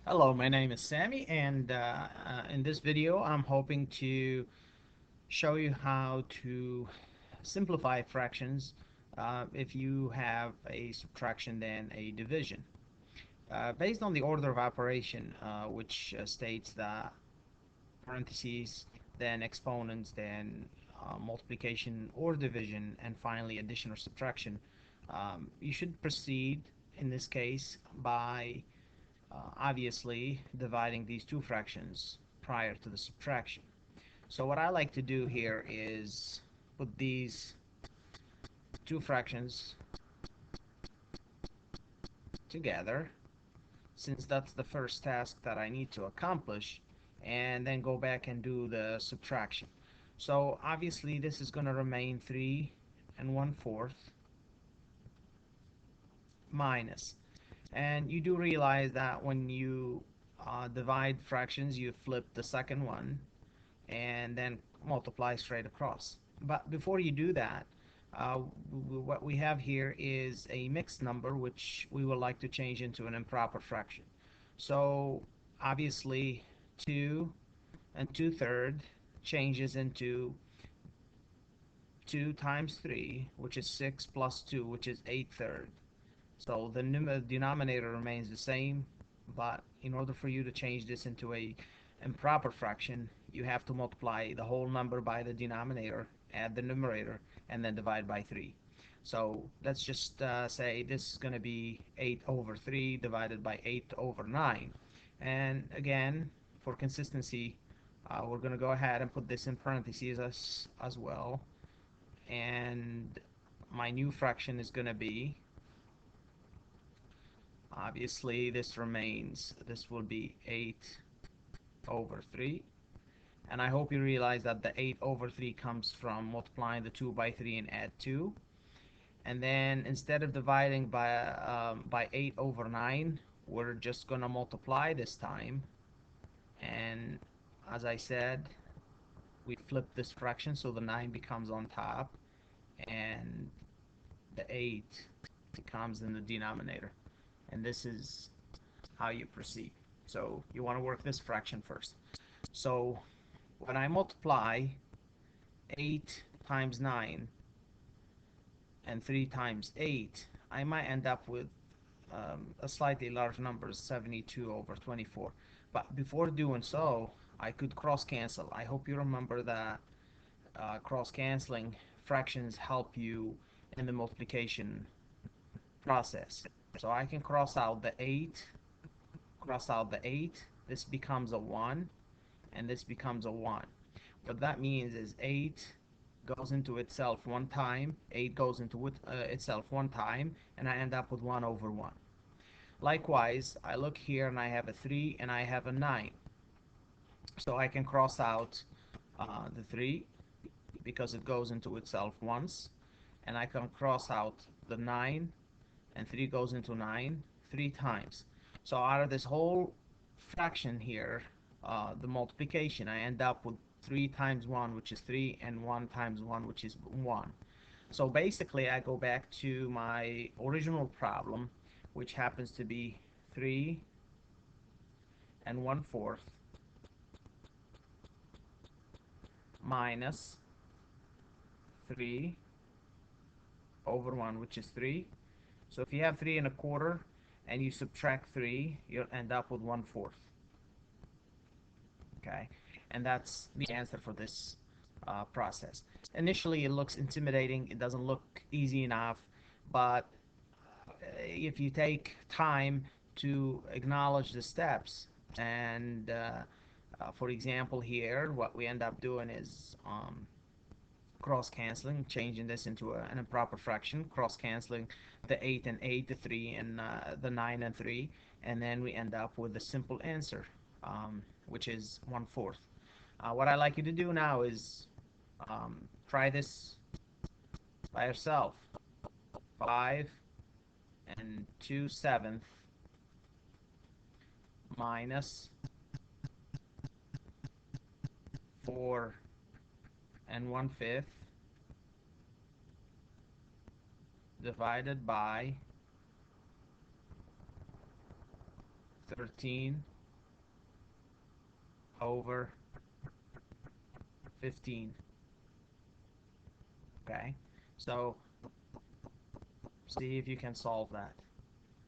Hello, my name is Sammy, and in this video, I'm hoping to show you how to simplify fractions if you have a subtraction then a division. Based on the order of operation, which states that parentheses, then exponents, then multiplication or division, and finally addition or subtraction, you should proceed in this case by obviously dividing these two fractions prior to the subtraction. So what I like to do here is put these two fractions together, since that's the first task that I need to accomplish, and then go back and do the subtraction. So obviously this is going to remain 3 and 1/4 minus. And you do realize that when you divide fractions, you flip the second one and then multiply straight across. But before you do that, what we have here is a mixed number which we would like to change into an improper fraction. So obviously 2 and 2/3 changes into 2 times 3, which is 6, plus 2, which is 8/3. So the denominator remains the same, but in order for you to change this into a improper fraction, you have to multiply the whole number by the denominator, add the numerator, and then divide by 3. So let's just say this is going to be 8 over 3 divided by 8 over 9. And again, for consistency, we're going to go ahead and put this in parentheses as well. And my new fraction is going to be, obviously this remains, this will be 8 over 3. And I hope you realize that the 8 over 3 comes from multiplying the 2 by 3 and add 2. And then instead of dividing by 8 over 9, we're just going to multiply this time. And as I said, we flip this fraction so the 9 becomes on top and the 8 becomes in the denominator. And this is how you proceed. So you want to work this fraction first. So when I multiply 8 times 9 and 3 times 8, I might end up with a slightly large number, 72 over 24. But before doing so, I could cross cancel. I hope you remember that cross canceling fractions help you in the multiplication process. So I can cross out the 8, cross out the 8, this becomes a 1, and this becomes a 1. What that means is 8 goes into itself one time, 8 goes into itself one time, and I end up with 1 over 1. Likewise, I look here and I have a 3 and I have a 9. So I can cross out the 3 because it goes into itself once, and I can cross out the 9, and 3 goes into 9 3 times. So out of this whole fraction here, the multiplication, I end up with 3 times 1, which is 3, and 1 times 1, which is 1. So basically, I go back to my original problem, which happens to be 3 and 1/4 minus 3 over 1, which is 3. So if you have 3 1/4 and you subtract 3, you'll end up with 1/4. Okay, and that's the answer for this process. Initially, it looks intimidating. It doesn't look easy enough, but if you take time to acknowledge the steps and for example here what we end up doing is cross canceling, changing this into an improper fraction, cross canceling the 8 and 8, the 3 and the 9 and 3, and then we end up with a simple answer, which is 1/4. What I like you to do now is try this by yourself. 5 and 2/7 minus 4 and 1/5 divided by 13 over 15. Okay, so see if you can solve that.